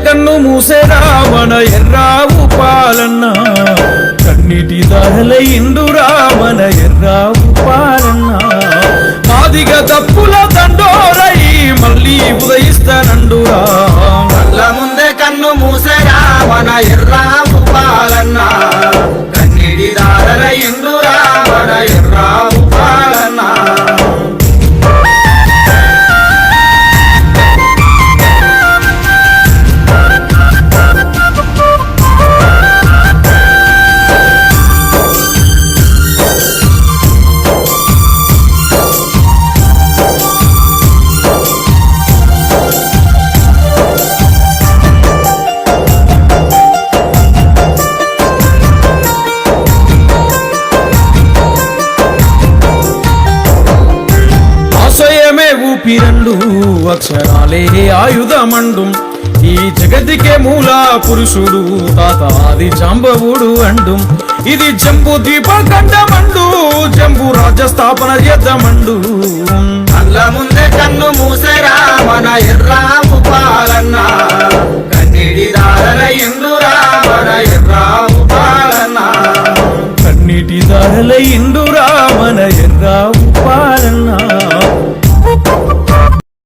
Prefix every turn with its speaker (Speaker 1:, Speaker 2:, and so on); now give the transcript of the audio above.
Speaker 1: కన్ను మూసేరా మన ఎర్రావు పాలన్న కన్నీటి దారలైండురా మన ఎర్రావు పాలన్న మాదిగ తప్పుల దండోరై మళ్ళీ ఉదయిస్తానండురా
Speaker 2: కళ్ళ ముందే కన్ను మూసేరా మన ఎర్రావు పాలన్న కన్నీటి దారలైండురా మన ఎర్రావు పాలన్న
Speaker 1: ఊపిరండు అక్షరాలే ఆయుధమండు ఈ జగతికే మూల పురుషుడు తాత ఆది జాంబవుడు అండు ఇది జంబు ద్వీప ఖండమండు జంబు రాజ్య స్థాపన చేద్దామండు
Speaker 2: కళ్ళ ముందే కన్ను మూసేరా మన ఎర్రావు పాలన్న కన్నీటి దారలైండురా మన ఎర్రావు